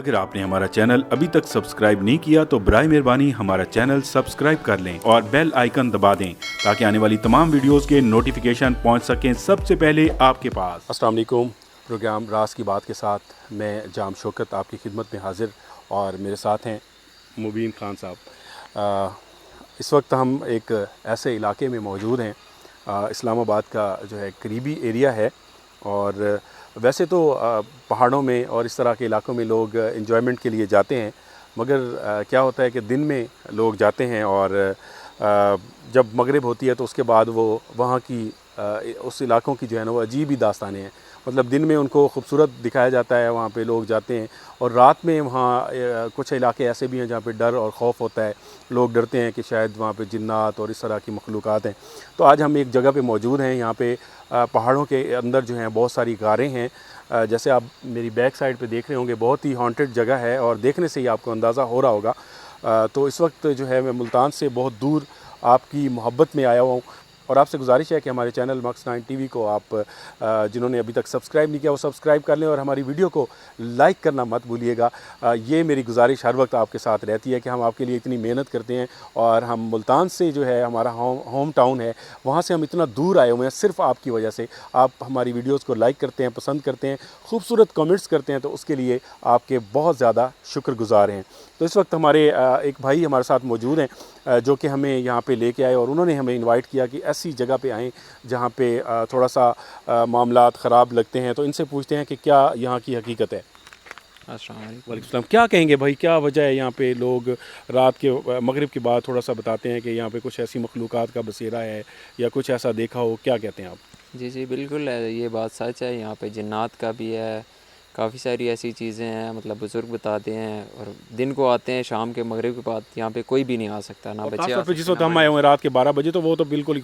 अगर आपने हमारा चैनल अभी तक सब्सक्राइब नहीं किया तो बराए मेहरबानी हमारा चैनल सब्सक्राइब कर लें और बेल आइकन दबा दें ताकि आने वाली तमाम वीडियोस के नोटिफिकेशन पहुंच सकें सबसे पहले आपके पास। अस्सलाम वालेकुम। प्रोग्राम राज की बात के साथ मैं जाम शौकत आपकी खिदमत में हाजिर और मेरे साथ हैं मुबीन खान साहब। इस वक्त हम एक ऐसे इलाके में मौजूद हैं, इस्लामाबाद का जो है करीबी एरिया है। और वैसे तो पहाड़ों में और इस तरह के इलाकों में लोग एंजॉयमेंट के लिए जाते हैं, मगर क्या होता है कि दिन में लोग जाते हैं और जब मगरिब होती है तो उसके बाद वो वहाँ की उस इलाकों की जो है ना वो अजीब ही दास्तानें हैं। मतलब दिन में उनको खूबसूरत दिखाया जाता है, वहाँ पे लोग जाते हैं, और रात में वहाँ कुछ इलाके ऐसे भी हैं जहाँ पे डर और खौफ होता है। लोग डरते हैं कि शायद वहाँ पे जिन्नात और इस तरह की मखलूक़ात हैं। तो आज हम एक जगह पे मौजूद हैं, यहाँ पे पहाड़ों के अंदर जो हैं बहुत सारी गारें हैं। जैसे आप मेरी बैक साइड पे देख रहे होंगे, बहुत ही हॉन्टेड जगह है और देखने से ही आपको अंदाज़ा हो रहा होगा। तो इस वक्त जो है मैं मुल्तान से बहुत दूर आपकी मोहब्बत में आया हुआ हूँ और आपसे गुजारिश है कि हमारे चैनल मक्स 9 टीवी को आप जिन्होंने अभी तक सब्सक्राइब नहीं किया वो सब्सक्राइब कर लें और हमारी वीडियो को लाइक करना मत भूलिएगा। ये मेरी गुजारिश हर वक्त आपके साथ रहती है कि हम आपके लिए इतनी मेहनत करते हैं और हम मुल्तान से जो है हमारा होम टाउन है, वहाँ से हम इतना दूर आए हुए हैं सिर्फ आपकी वजह से। आप हमारी वीडियोज़ को लाइक करते हैं, पसंद करते हैं, खूबसूरत कमेंट्स करते हैं, तो उसके लिए आपके बहुत ज़्यादा शुक्रगुजार हैं। तो इस वक्त हमारे एक भाई हमारे साथ मौजूद हैं जो कि हमें यहाँ पे लेके आए और उन्होंने हमें इनवाइट किया कि ऐसी जगह पे आएँ जहाँ पे थोड़ा सा मामलात ख़राब लगते हैं। तो इनसे पूछते हैं कि क्या यहाँ की हकीकत है। वालेकुम सलाम। क्या कहेंगे भाई, क्या वजह है यहाँ पे लोग रात के मगरिब के बाद थोड़ा सा बताते हैं कि यहाँ पे कुछ ऐसी मखलूक़ात का बसेरा है या कुछ ऐसा देखा हो, क्या कहते हैं आप? जी बिल्कुल है, ये बात सच है। यहाँ पे जिन्नात का भी है, काफ़ी सारी ऐसी चीज़ें हैं, मतलब बुज़ुर्ग बताते हैं। और दिन को आते हैं, शाम के मगरिब के बाद यहाँ पे कोई भी नहीं आ सकता, ना बच्चे आ सकते। जिस वक्त हम आए हुए रात के 12 बजे तो वो तो बिल्कुल ही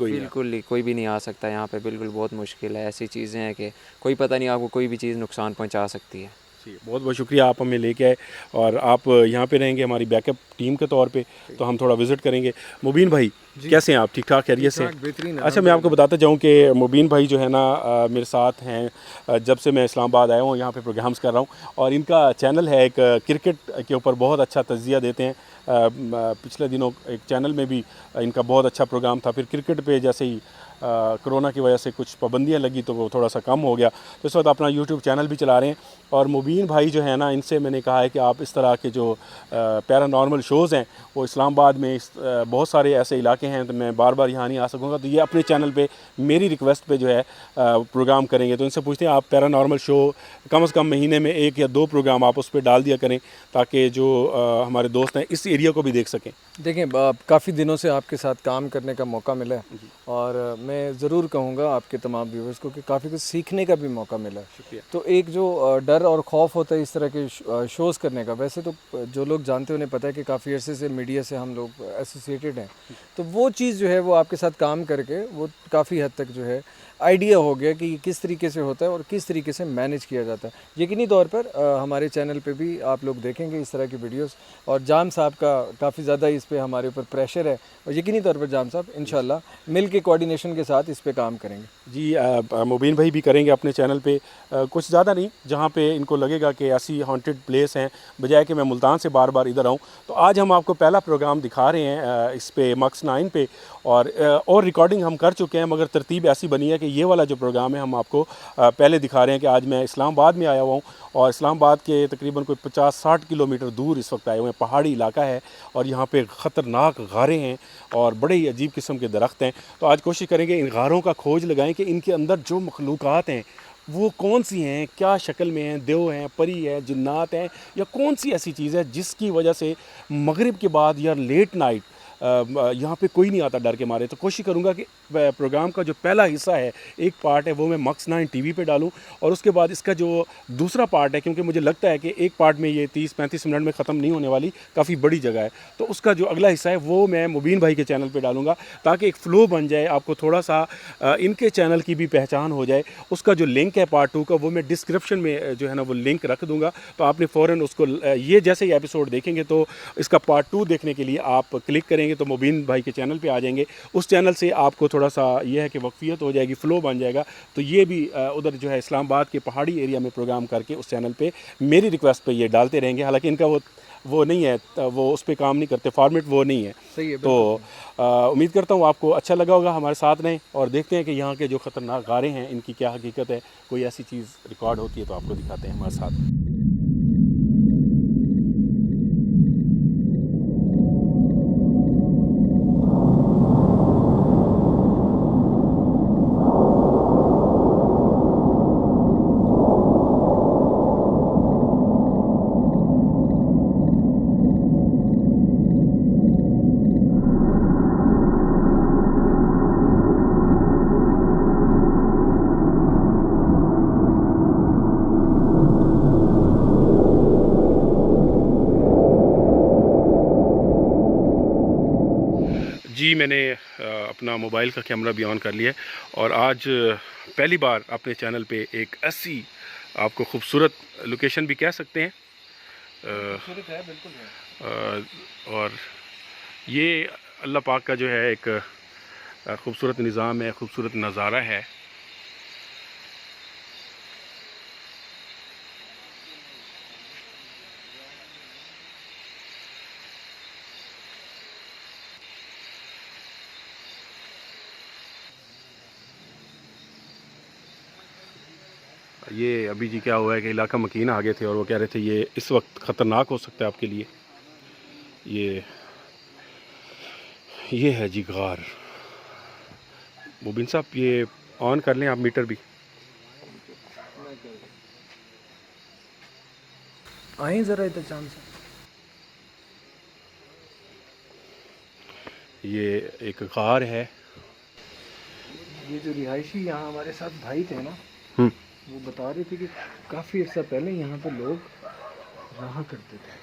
कोई भी नहीं आ सकता यहाँ पे, बिल्कुल बहुत मुश्किल है। ऐसी चीज़ें हैं कि कोई पता नहीं, आपको कोई भी चीज़ नुकसान पहुँचा सकती है। बहुत बहुत शुक्रिया, आप हमें लेके आए और आप यहाँ पे रहेंगे हमारी बैकअप टीम के तौर पे, तो हम थोड़ा विज़िट करेंगे। मुबीन भाई कैसे हैं आप? ठीक ठाक खैरियत से? अच्छा, मैं आपको बताता जाऊँ कि मुबीन भाई जो है ना मेरे साथ हैं जब से मैं इस्लामाबाद आया हूँ, यहाँ पे प्रोग्राम्स कर रहा हूँ। और इनका चैनल है एक क्रिकेट के ऊपर, बहुत अच्छा तज़किया देते हैं। पिछले दिनों एक चैनल में भी इनका बहुत अच्छा प्रोग्राम था, फिर क्रिकेट पे जैसे ही कोरोना की वजह से कुछ पाबंदियां लगी तो वो थोड़ा सा कम हो गया। तो इस वक्त अपना यूट्यूब चैनल भी चला रहे हैं। और मुबीन भाई जो है ना, इनसे मैंने कहा है कि आप इस तरह के जो पैरानॉर्मल शोज़ हैं वो इस्लामाबाद में बहुत सारे ऐसे इलाके हैं, तो मैं बार बार यहाँ नहीं आ सकूँगा, तो ये अपने चैनल पे मेरी रिक्वेस्ट पे जो है प्रोग्राम करेंगे। तो इनसे पूछते हैं आप पैरानॉर्मल शो कम से कम महीने में 1 या 2 प्रोग्राम आप उस पर डाल दिया करें ताकि जो हमारे दोस्त हैं इस एरिया को भी देख सकें। देखें, काफ़ी दिनों से आपके साथ काम करने का मौका मिला है और मैं ज़रूर कहूँगा आपके तमाम व्यूवर्स को कि काफ़ी कुछ सीखने का भी मौका मिला है। शुक्रिया। तो एक जो डर और खौफ होता है इस तरह के शोज़ करने का, वैसे तो जो लोग जानते हैं उन्हें पता है कि काफ़ी अर्से से मीडिया से हम लोग एसोसिएटेड हैं, तो वो चीज़ जो है वो आपके साथ काम करके वो काफ़ी हद तक जो है आइडिया हो गया कि किस तरीके से होता है और किस तरीके से मैनेज किया जाता है। यकीनी तौर पर हमारे चैनल पे भी आप लोग देखेंगे इस तरह की वीडियोस, और जाम साहब का काफ़ी ज़्यादा इस पे हमारे ऊपर प्रेशर है और यकीनी तौर पर जाम साहब इंशाल्लाह मिल के कोऑर्डिनेशन के साथ इस पे काम करेंगे। जी, मुबीन भाई भी करेंगे अपने चैनल पे, कुछ ज़्यादा नहीं, जहाँ पे इनको लगेगा कि ऐसी हॉन्टेड प्लेस हैं, बजाय कि मैं मुल्तान से बार बार इधर आऊँ। तो आज हम आपको पहला प्रोग्राम दिखा रहे हैं इस पे मक्स 9 पे, और रिकॉर्डिंग हम कर चुके हैं, मगर तरतीब ऐसी बनी है कि ये वाला जो प्रोग्राम है हम आपको पहले दिखा रहे हैं। कि आज मैं इस्लामाबाद में आया हुआ हूँ और इस्लामाबाद के तकरीबन कोई 50-60 किलोमीटर दूर इस वक्त आए हुए हैं। पहाड़ी इलाका है और यहाँ पे ख़तरनाक गारें हैं और बड़े ही अजीब किस्म के दरख्त हैं। तो आज कोशिश करेंगे इन गारों का खोज लगाएं कि इनके अंदर जो मखलूक़ात हैं वो कौन सी हैं, क्या शक्ल में हैं, देव हैं, परी है, जिन्नात हैं, या कौन सी ऐसी चीज़ है जिसकी वजह से मगरिब के बाद या लेट नाइट यहाँ पे कोई नहीं आता डर के मारे। तो कोशिश करूँगा कि प्रोग्राम का जो पहला हिस्सा है, एक पार्ट है, वो मैं मक्स 9 टीवी पे डालूँ, और उसके बाद इसका जो दूसरा पार्ट है, क्योंकि मुझे लगता है कि एक पार्ट में ये 30-35 मिनट में ख़त्म नहीं होने वाली, काफ़ी बड़ी जगह है, तो उसका जो अगला हिस्सा है वो मैं मुबीन भाई के चैनल पे डालूँगा ताकि एक फ़्लो बन जाए, आपको थोड़ा सा इनके चैनल की भी पहचान हो जाए। उसका जो लिंक है पार्ट 2 का वो मैं डिस्क्रिप्शन में जो है ना वो लिंक रख दूँगा, तो आपने फ़ौरन उसको ये जैसे ही एपिसोड देखेंगे तो इसका पार्ट 2 देखने के लिए आप क्लिक करेंगे जाएंगे तो मुबीन भाई के चैनल पे आ जाएंगे। उस चैनल से आपको थोड़ा सा ये है कि वक्फियत हो जाएगी, फ़्लो बन जाएगा। तो ये भी उधर जो है इस्लामाबाद के पहाड़ी एरिया में प्रोग्राम करके उस चैनल पे मेरी रिक्वेस्ट पे ये डालते रहेंगे। हालांकि इनका वो नहीं है, वो उस पर काम नहीं करते, फॉर्मेट वो नहीं है। सही है, तो उम्मीद करता हूँ आपको अच्छा लगा होगा। हमारे साथ रहें और देखते हैं कि यहाँ के जो ख़तरनाक गारे हैं इनकी क्या हकीकत है। कोई ऐसी चीज़ रिकॉर्ड होती है तो आपको दिखाते हैं हमारे साथ। जी मैंने अपना मोबाइल का कैमरा भी ऑन कर लिया है और आज पहली बार अपने चैनल पे एक ऐसी आपको खूबसूरत लोकेशन भी कह सकते हैं है, बिल्कुल है। और ये अल्लाह पाक का जो है एक खूबसूरत निज़ाम है, खूबसूरत नज़ारा है। ये अभी जी क्या हुआ है कि इलाका मकीन आ गए थे और वो कह रहे थे ये इस वक्त ख़तरनाक हो सकता है आपके लिए। ये है जी गार। मुबीन साहब ये ऑन कर लें आप मीटर भी। आए ज़रा इधर चांद से। ये एक गार है। ये जो रिहायशी यहाँ हमारे साथ भाई थे ना, वो बता रहे थे कि काफ़ी अर्सा पहले यहाँ पे लोग रहा करते थे।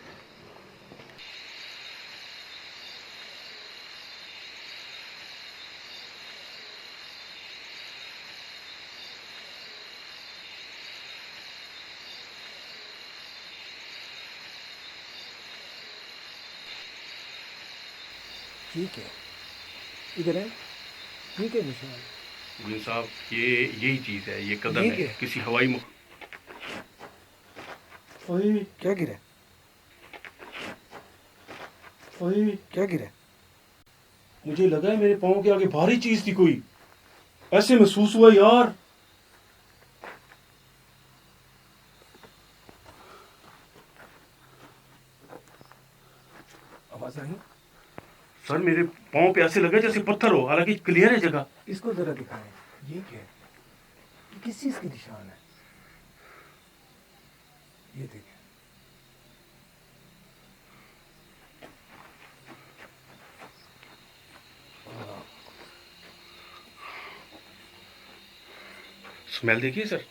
ठीक है, इधर है, ठीक है निशान। मुबीन साहब ये यही चीज़ है, ये कदम है किसी हवाई ओए क्या गिरा? ओए क्या गिरा? मुझे लगा है मेरे पाँव के आगे भारी चीज़ थी कोई, ऐसे महसूस हुआ यार। आवाज़ आई? सर मेरे पाँव पे ऐसे लगा जैसे पत्थर हो, हालांकि क्लियर है जगह। इसको जरा दिखाएं, ये क्या है? ये किस चीज़ की निशान है? ये देखिए, स्मेल देखिए सर,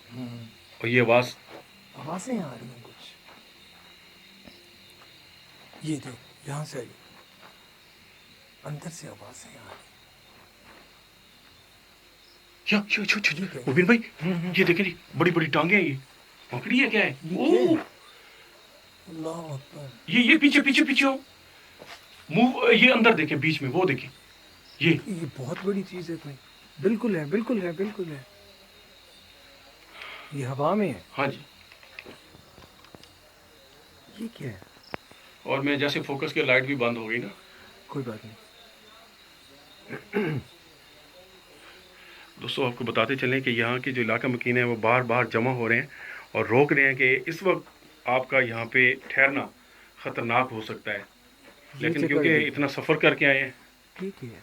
और ये आवाज़, आवाज़ें आ रही हैं कुछ। ये देख, यहाँ से आई, अंदर से आवाज़ें आ रही। मुबीन भाई ये देखें जी, बड़ी बड़ी टांगे हैं, ये मकड़ी है क्या है? ओह अल्लाह अकबर। ये पीछे पीछे पीछे हो, मुंह ये अंदर देखें, बीच में वो देखें, ये बहुत बड़ी चीज़ है कोई। बिल्कुल है, बिल्कुल है, बिल्कुल है। ये हवा में है। हाँ जी। ये क्या है? और मैं जैसे फोकस की लाइट भी बंद हो गई ना। कोई बात नहीं। दोस्तों आपको बताते चलें कि यहाँ के जो इलाका मकीन है वो बार बार जमा हो रहे हैं और रोक रहे हैं कि इस वक्त आपका यहाँ पे ठहरना ख़तरनाक हो सकता है, लेकिन क्योंकि इतना सफ़र करके आए हैं। ठीक है,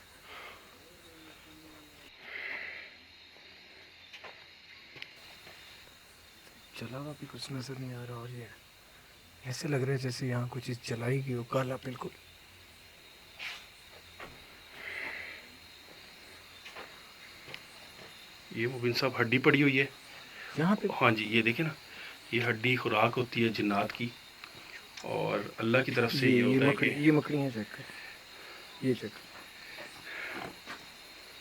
चला हुआ भी कुछ नज़र नहीं आ रहा और ये ऐसे लग रहा है जैसे यहाँ कुछ चीज़ जलाई गई हो, काला बिल्कुल। ये मुबीन साहब हड्डी पड़ी हुई है यहाँ पे। हाँ जी, ये देखें ना, ये हड्डी खुराक होती है जिन्नात की और अल्लाह की तरफ से ये होता है कि ये मकड़ियाँ चेक कर, ये चेक।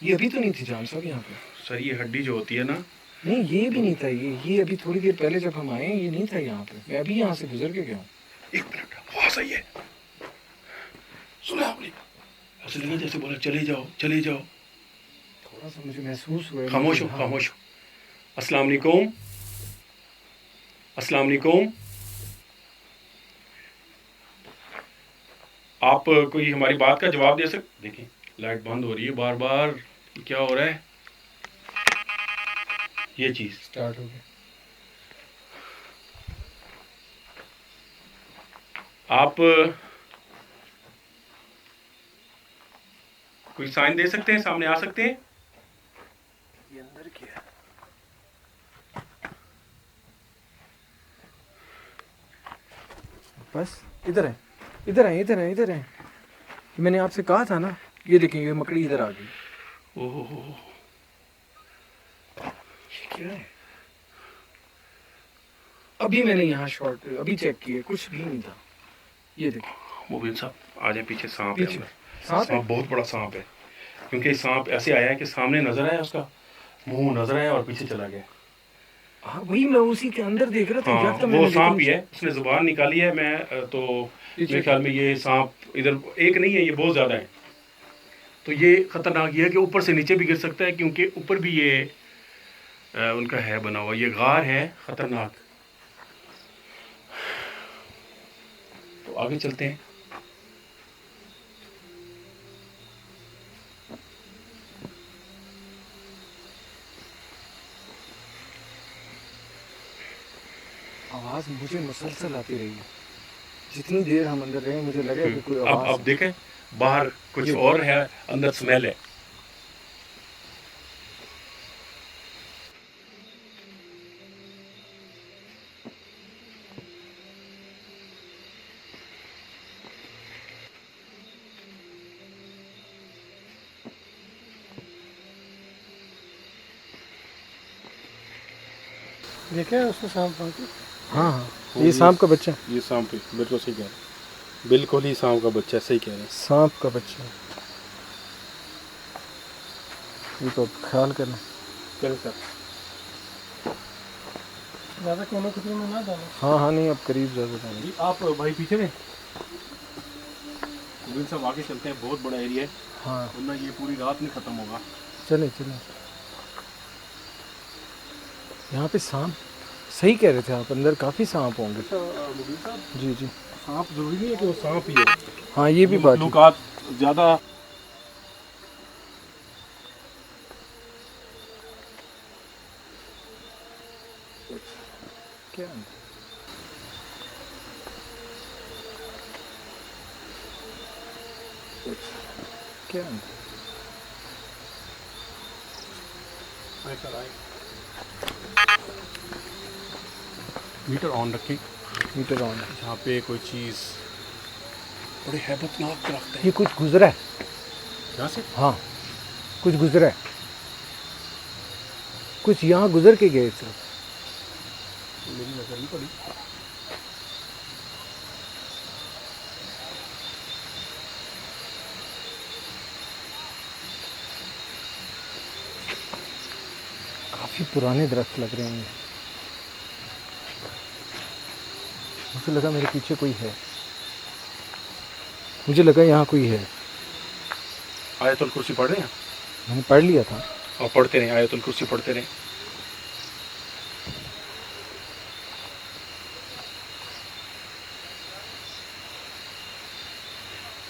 ये अभी तो नहीं थी जान साहब यहाँ पे। सर ये हड्डी जो होती है ना, नहीं ये भी नहीं था, ये अभी थोड़ी देर पहले जब हम आए ये नहीं था यहाँ पे। मैं अभी यहाँ से गुजर के गया हूँ। एक मिनट, आवाज़ आई है, सुना आपने? ऐसे लगा जैसे बोला चले जाओ चले जाओ। थोड़ा सा मुझे महसूस हुआ। खामोश हो खामोश हो। अस्सलाम वालेकुम अस्सलाम वालेकुम। आप कोई हमारी बात का जवाब दे सकते? देखिए लाइट बंद हो रही है बार बार, क्या हो रहा है? ये चीज स्टार्ट हो गया। आप कोई साइन दे सकते हैं? सामने आ सकते हैं? ये अंदर क्या है? बस इधर है, इधर है, इधर है, इधर है। मैंने आपसे कहा था ना, ये देखें ये मकड़ी इधर आ गई। ओहो ये क्या है? अभी मैंने यहाँ शॉट अभी चेक किया, कुछ भी नहीं था। ये देखो मुबीन साहब आ जाए पीछे। सांप है पीछे। अंदर। सांप है? सांप बहुत बड़ा सांप है, क्योंकि सांप ऐसे आया है कि सामने नजर आया, उसका मुंह नजर आया और पीछे चला गया। हाँ वही मैं उसी के अंदर देख रहा था। हाँ एग्जैक्ट वो मैंने सांप ही लेकिन है, उसने जुबान निकाली है। मैं तो पीछे मेरे ख्याल में ये सांप इधर एक नहीं है, ये बहुत ज्यादा है। तो ये खतरनाक ये है कि ऊपर से नीचे भी गिर सकता है, क्योंकि ऊपर भी ये उनका है बना हुआ, ये गार है खतरनाक। तो आगे चलते हैं। आवाज मुझे मुसलसल आती रही है। जितनी देर हम अंदर रहे मुझे लगा कि कोई अब आवाज देखें बाहर कुछ और है, अंदर स्मेल है। देखे उसको सांप बाकी। हाँ हाँ ये सांप का बच्चा। ये सांप बिल्कुल सही कह रहे हैं, बिल्कुल ही सांप का बच्चा, सही कह रहे हैं। सांप का बच्चा। ये तो ख्याल करना। चलो सर ज़्यादा कोनों कुछ में ना डालो। हाँ हाँ नहीं अब करीब ज़्यादा डालो। जी आप भाई पीछे में मुबीन साहब आगे चलते हैं, बहुत बड़ा एरिया है। हाँ वरना ये पूरी रात में ख़त्म होगा। चले चले। यहाँ पे सांप सही कह रहे थे आप, अंदर काफ़ी सांप होंगे। मुबीन साहब जी जी सांप जरूरी नहीं है कि वो सांप ही है, हाँ ये भी बात है। मखलूकात ज़्यादा। क्या क्या मीटर ऑन रखें, मीटर ऑन है। जहाँ पे कोई चीज़ बड़े हैबतनाक दरख्त है। ये कुछ गुजरा है यहाँ से हाँ कुछ गुजरा है, कुछ यहाँ गुजर के गए सिर्फ। मेरी नज़र नहीं पड़ी। काफ़ी पुराने दरख्त लग रहे हैं। मुझे लगा मेरे पीछे कोई है, मुझे लगा यहाँ कोई है। आयतुल कुर्सी पढ़ रहे हैं? मैंने पढ़ लिया था। और पढ़ते रहे, आयतुल कुर्सी पढ़ते रहे।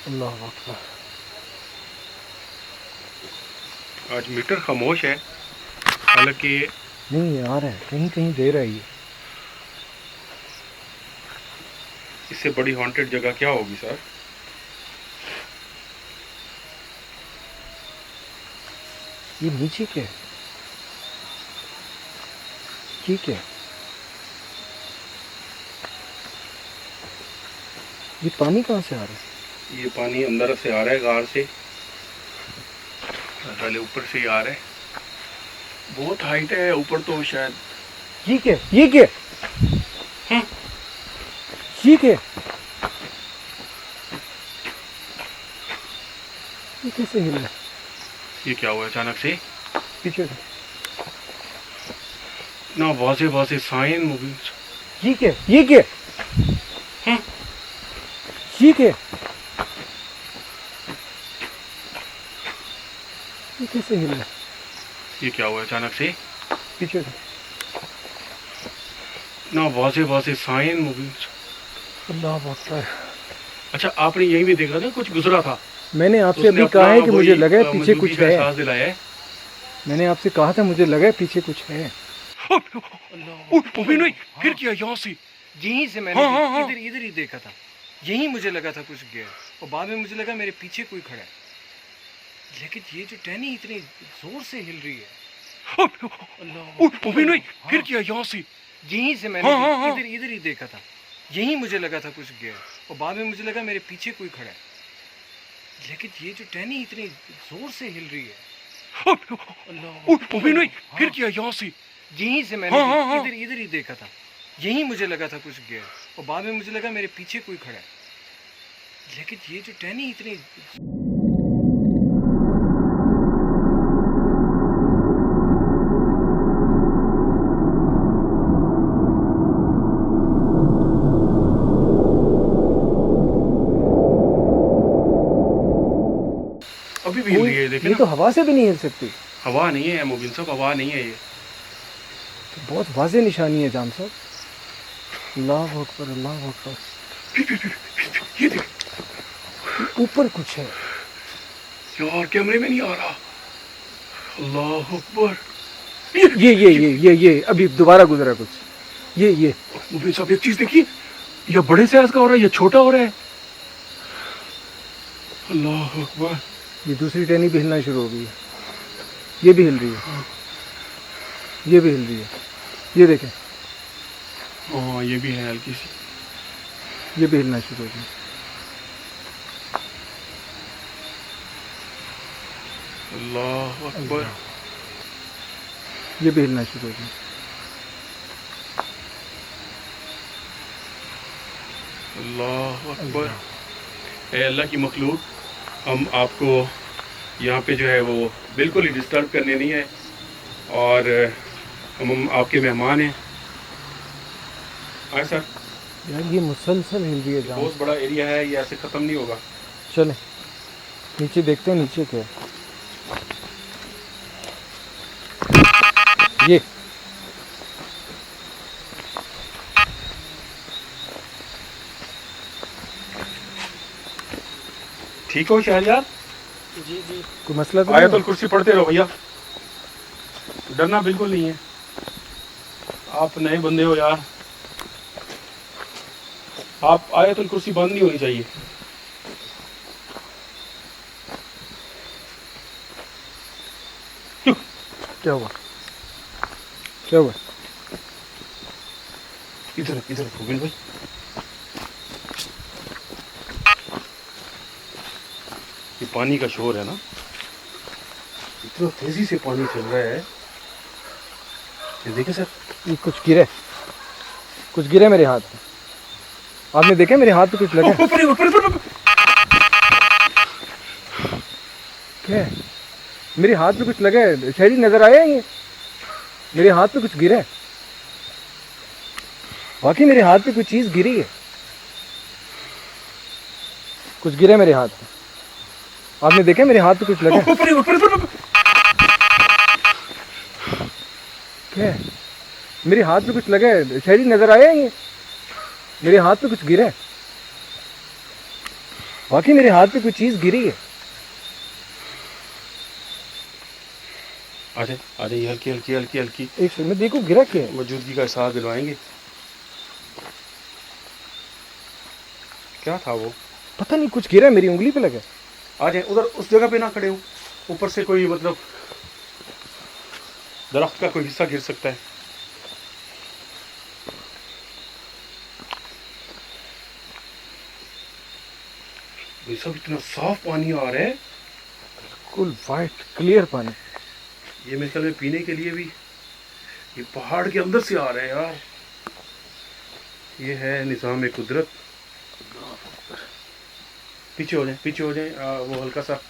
अल्लाह अकबर। आज मीटर खामोश है, हालांकि नहीं आ रहा है, कहीं कहीं दे रहा है ये। इससे बड़ी हॉन्टेड जगह क्या होगी सर? ये नीचे क्या है? ये क्या है? ये पानी कहाँ से आ रहा है? ये पानी अंदर से आ रहा है, गार से। पहले ऊपर से ही आ रहा है, बहुत हाइट है ऊपर तो शायद। ये क्या? ये क्या? ये क्या? ये कैसे हिला? ये क्या हुआ अचानक से? पीछे से। ना वाजे वाजे साइन मूवी। ये क्या? ये क्या? ये क्या? ये कैसे हिल रहा है? ये क्या हुआ अचानक से? पीछे ना वाजे वाजे साइन मूवी। अल्लाह अकबर। अच्छा, आपने यही भी देखा था कुछ गुजरा था? मैंने आपसे उसने अभी कहा है अपना कि मुझे वही, लगा है पीछे मौजूदगी कुछ का है। एहसास दिलाया है। मैंने आपसे कहा था मुझे लगा है पीछे कुछ है। मुबीन भाई फिर किया यहाँ से? यहीं से मैंने हाँ। इधर इधर ही देखा था। यहीं मुझे लगा था कुछ गया और बाद में मुझे लगा मेरे पीछे कोई खड़ा है। लेकिन ये जो टहनी इतनी जोर से हिल रही है। मुबीन भाई फिर किया यहाँ से? यहीं से मैंने हाँ। इधर ही देखा था। यहीं मुझे लगा था कुछ गया और बाद में मुझे लगा मेरे पीछे कोई खड़ा है। लेकिन ये जो टहनी इतनी जोर से हिल रही है। मुबीन भाई फिर किया यहाँ से? यहीं से मैंने हाँ। इधर ही देखा था। यहीं मुझे लगा था कुछ गया और बाद में मुझे लगा मेरे पीछे कोई खड़ा है। लेकिन ये जो टहनी इतनी अभी भी हिल रही है, देखे ये ना? तो हवा से भी नहीं हिल सकती। हवा नहीं है मुबीन साहब, हवा नहीं है ये। तो बहुत वाज़ेह निशानी है जाम साहब। अल्लाह अकबर अल्लाह अकबर। ये देख ऊपर कुछ है। यार, कैमरे में नहीं आ रहा। अल्लाह अकबर। ये अभी दोबारा गुजरा कुछ। ये मुबीन साहब एक चीज देखिए, ये बड़े साइज का हो रहा है, ये छोटा हो रहा है। अल्लाह अकबर। ये दूसरी टहनी भी हिलना शुरू हो गई है। ये भी हिल रही है। ये भी हिल रही है। ये देखें, हाँ ये भी है हल्की सी। ये भी हिलना शुरू हो गई। अल्लाह अकबर। ये भी हिलना शुरू हो गई। अल्लाह अकबर। ए अल्लाह की मखलूक, हम आपको यहाँ पे जो है वो बिल्कुल ही डिस्टर्ब करने नहीं है और हम आपके मेहमान हैं। आए सर। यार ये मुसलसल हिल रही है जाम। बहुत बड़ा एरिया है, ये ऐसे ख़त्म नहीं होगा। चले नीचे देखते हैं, नीचे क्या है। ये ठीक हो शहरयार? जी कोई मसला तो आयतुल नहीं कुर्सी पढ़ते रहो भैया, डरना बिल्कुल नहीं है। आप नए बंदे हो यार, आप आयतुल कुर्सी बंद नहीं होनी चाहिए। है? क्या हुआ? क्या हुआ? इधर इधर मुबीन भाई, ये पानी का शोर है ना, इतना तेजी से पानी चल रहा है। ये देखिए सर, ये कुछ गिरे मेरे हाथ में। आपने देखा मेरे हाथ पे कुछ लगा है? ऊपर ऊपर ऊपर। क्या है? मेरे हाथ पे कुछ लगा है, शहरी नजर आया है ये? मेरे हाथ पे कुछ गिरा है। वाकई मेरे हाथ पे कुछ चीज गिरी है। कुछ गिरा है मेरे हाथ पे। आपने देखा मेरे हाथ पे कुछ लगा है? ऊपर ऊपर ऊपर। क्या है? मेरे हाथ पे कुछ लगा है, शहरी नजर आया है ये? मेरे हाथ पे कुछ गिरा है। वाकई मेरे हाथ पे कुछ चीज गिरी है। आजा आजा, ये हल्की हल्की हल्की हल्की एक सेकंड में देखो गिरा क्या है। मौजूदगी का एहसास दिलवाएंगे। क्या था वो? पता नहीं कुछ गिरा है, मेरी उंगली पे लगा है। आ जाए उधर, उस जगह पे ना खड़े हो, ऊपर से कोई मतलब दरख्त का कोई हिस्सा गिर सकता है। भाई साहब, इतना साफ पानी आ रहा है, बिल्कुल वाइट क्लियर पानी। ये मेरे ख्याल में पीने के लिए भी ये पहाड़ के अंदर से आ रहा है यार। ये है निज़ाम कुदरत। पीछे हो जाए, पीछे हो जाए, वो हल्का सा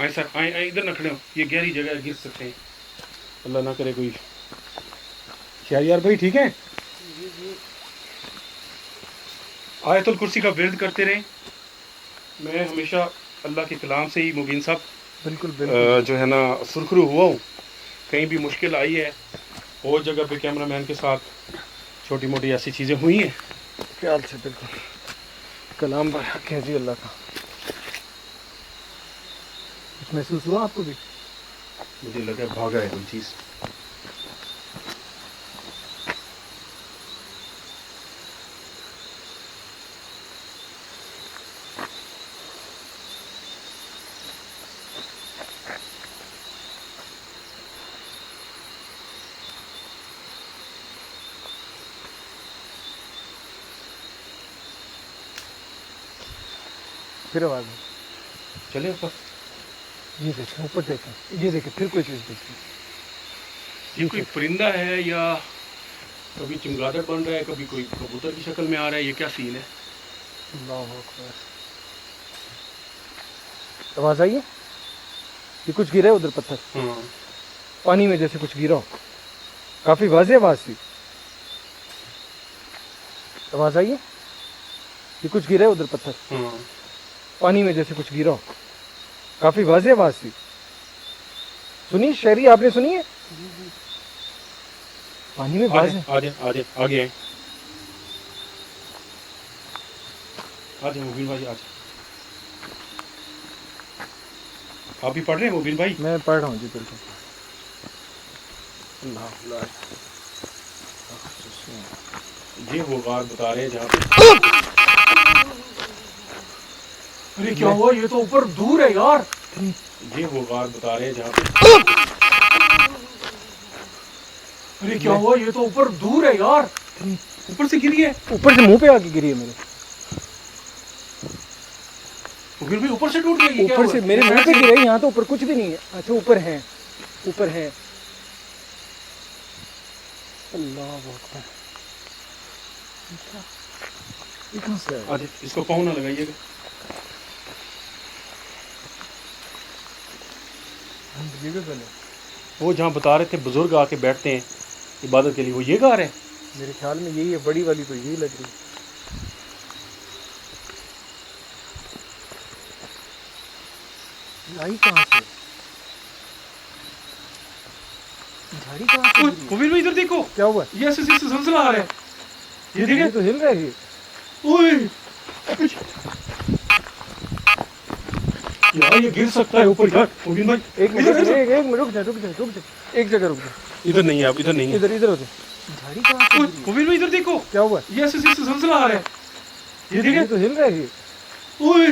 आए सर, आए आए, इधर न खड़े हो, ये गहरी जगह है, गिर सकते हैं। अल्लाह ना करे कोई। शहरियार भाई ठीक है? आयतुल कुर्सी का विर्द करते रहें। मैं हमेशा अल्लाह के कलाम से ही मुबीन साहब बिल्कुल बिल्कुल जो है ना सुरखरू हुआ हूँ। कहीं भी मुश्किल आई है और जगह पे कैमरामैन के साथ छोटी मोटी ऐसी चीज़ें हुई हैं। ख्याल से बिल्कुल कलाम पर हक है जी अल्लाह का। कुछ महसूस हुआ आपको भी? मुझे लगा भागा है कोई चीज़। फिर आवाज़ आई। चले ऊपर। ये देखें ऊपर देखें, ये देखें फिर कोई चीज़ देखें। ये कोई परिंदा है या कभी चमगादड़ बन रहा है, कभी कोई कबूतर की शक्ल में आ रहा है, ये क्या सीन है? अल्लाह अकबर। आवाज़ आई है? ये कुछ गिरा है उधर पत्थर हाँ पानी में, जैसे कुछ गिरा हो। काफ़ी वाज़ेह आवाज़ थी। आवाज़ आई है? ये कुछ गिरा है उधर पत्थर हाँ पानी में, जैसे कुछ गिरा हो। काफ़ी वाज़ेह आवाज़ थी। सुनी शहरी, आपने सुनी है? पानी में आवाज़ है। आगे आगे आगे आगे मुबीन भाई आज आप भी पढ़ रहे हैं मुबीन भाई? मैं पढ़ रहा हूँ जी बिल्कुल। अल्लाह अल्लाह। ये वो गार बता रहे हैं जहाँ पे। अरे क्या हुआ? ये तो ऊपर दूर है यार। ये वो गार बता रहे हैं जहाँ पे। अरे क्या हुआ? ये तो ऊपर दूर है यार। ऊपर से गिरी है। ऊपर से मुंह पे आके गिरी है मेरे। मुबीन भाई ऊपर से टूट गई क्या? ऊपर से मेरे मुंह पे गिरी है। यहाँ तो ऊपर कुछ भी नहीं है। अच्छा ऊपर है, ऊपर है। अल्लाह अकबर। ये कहाँ से आया? आज इसको पाँव ना लगाइएगा। वो जहाँ बता रहे थे बुजुर्ग आके बैठते हैं इबादत के लिए, वो ये गार है? मेरे ख्याल में यही है, बड़ी वाली तो यही लग रही है। आई कहाँ से? झाड़ी कहाँ से गिरी है? मुबीन भाई इधर देखो, क्या हुआ? ये ऐसे ऐसे सलसला आ रहा है। ये ये देखें। तो हिल रही है। ओए यार ये गिर सकता है ऊपर यार। मुबीन भाई एक मिनट एक मिनट रुक जा रुक जा रुक जा, एक जगह रुक जा। इधर नहीं है, आप इधर नहीं है। इधर इधर हो जा। झाड़ी कहाँ से गिरी है? मुबीन भाई इधर देखो, क्या हुआ? ये ऐसे ऐसे सलसला आ रहा है। ये ये देखें। तो हिल रही है। ओए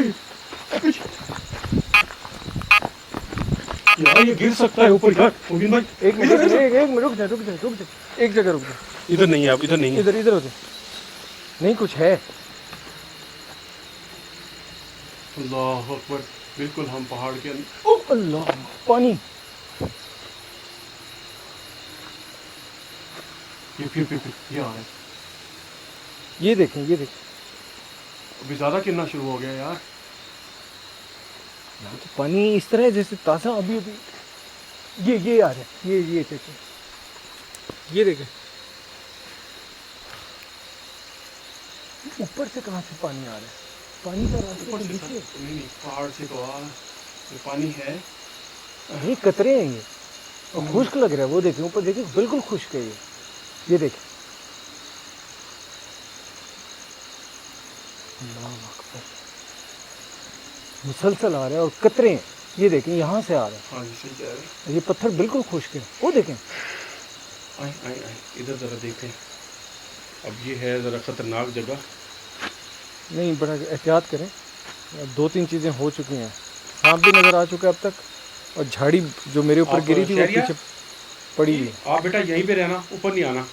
यार ये गिर सकता है ऊपर यार। मुबीन भाई एक मिनट एक मिनट रुक जा रुक जा रुक जा, एक जगह रुक जा। इधर नहीं है, आप इधर नहीं है। इधर इधर हो जा। नहीं कुछ है। अल्लाह अकबर। बिल्कुल हम पहाड़ के अंदर। ओ अल्लाह, पानी। फिर ये आ रहा है। ये देखें ये देखें। अभी ज्यादा गिरना शुरू हो गया यार। यहाँ तो पानी इस तरह है जैसे ताज़ा अभी अभी। ये आ रहा है। ये देखें, ये देखें। ऊपर से कहाँ से पानी आ रहा है? पानी का रास्ता ऊपर तो से नीचे है। नहीं नहीं पहाड़ से तो आ ये पानी है। ये कतरे हैं ये, और खुश्क लग रहा है। वो देखें ऊपर देखें, बिल्कुल खुश्क है ये देखें। अल्लाह अकबर। मुसलसल आ रहा है और कतरे हैं। ये देखें यहाँ से आ रहा है। हाँ जी सही कह रहे हैं। ये पत्थर बिल्कुल खुश्क है। वो देखें। आए आए आए इधर ज़रा देखें। अब ये है ज़रा ख़तरनाक जगह। नहीं, बड़ा एहतियात करें। 2-3 चीज़ें हो चुकी हैं। सांप भी नज़र आ चुका है अब तक, और झाड़ी जो मेरे ऊपर आप गिरी थी वो शहरिया? पीछे पड़ी हुई है। आप बेटा यहीं पे रहना, ऊपर नहीं आना।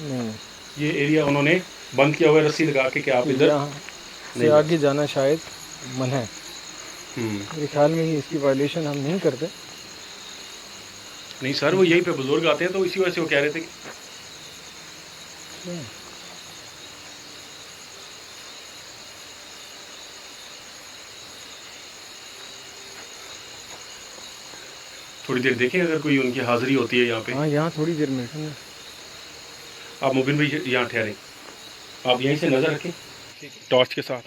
नहीं, ये एरिया उन्होंने बंद किया हुआ है रस्सी लगा के कि आप इधर यहाँ से नहीं आगे जाना शायद मना है। हम्म। मेरे ख्याल में ही इसकी वायलेशन हम नहीं करते। नहीं सर, वो यहीं पे बुजुर्ग आते हैं तो इसी वजह से वो कह रहे थे कि थोड़ी देर देखें अगर कोई उनकी हाज़िरी होती है यहाँ पे। हाँ, यहाँ थोड़ी देर में आप मुबिन भाई यहाँ ठहरें, आप यहीं से नज़र रखें टॉर्च के साथ।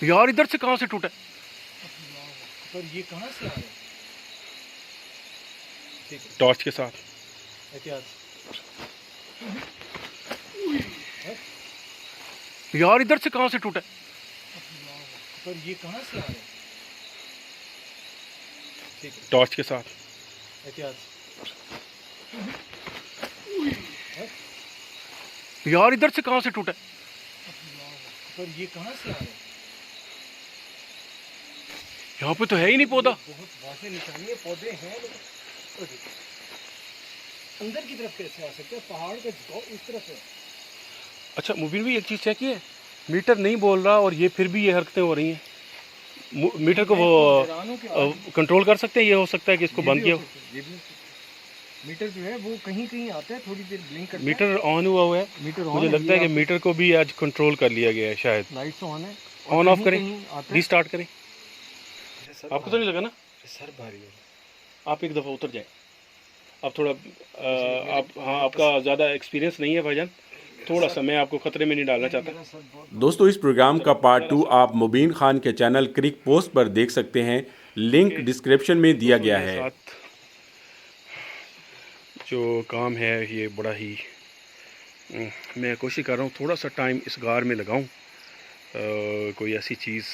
यार इधर से कहाँ से टूटा? पर ये कहाँ से आ रहा है? टॉर्च के साथ। यार इधर से कहाँ से टूटा? पर ये कहाँ से आ रहा है? टॉर्च के साथ। यार इधर से कहाँ से टूटा? पर ये कहाँ से आ रहा है? यहाँ पे तो है ही नहीं पौधा। बहुत वाज़ेह निशानी है, पौधे हैं अंदर की तरफ कैसे आ सकते हैं? पहाड़ का झुकाव इस तरफ है। अच्छा मुबिन भाई एक चीज़ चेक किए, मीटर नहीं बोल रहा और ये फिर भी ये हरकतें हो रही हैं। मीटर को वो कंट्रोल कर सकते हैं? ये हो सकता है कि इसको बंद किया हो। मीटर जो है वो कहीं कहीं आता है, थोड़ी देर ब्लिंक करता है। मीटर ऑन हुआ है। मीटर मुझे लगता है कि मीटर को भी आज कंट्रोल कर लिया गया है शायद। लाइट्स ऑन है, ऑन ऑफ करें, रीस्टार्ट करें। आपको तो नहीं लगा ना? सर भारी है। आप एक दफ़ा उतर जाए। आप थोड़ा आप हाँ आपका ज़्यादा एक्सपीरियंस नहीं है भाईजान, थोड़ा सा मैं आपको ख़तरे में नहीं डालना चाहता। दोस्तों इस प्रोग्राम का पार्ट 2 आप मुबीन खान के चैनल क्रिक पोस्ट पर देख सकते हैं, लिंक डिस्क्रिप्शन में दिया गया है। जो काम है ये बड़ा ही मैं कोशिश कर रहा हूँ थोड़ा सा टाइम इस गार में लगाऊं, कोई ऐसी चीज़।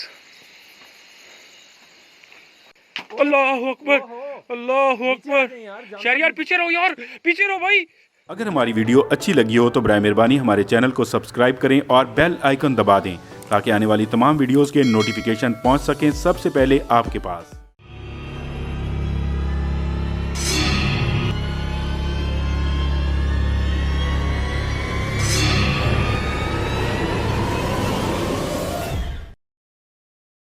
अल्लाह अकबर, अल्लाह अकबर। शहरियार पीछे रहो यार, पीछे रहो भाई। अगर हमारी वीडियो अच्छी लगी हो तो बराए मेहरबानी हमारे चैनल को सब्सक्राइब करें और बेल आइकन दबा दें ताकि आने वाली तमाम वीडियोस के नोटिफिकेशन पहुंच सकें सबसे पहले आपके पास।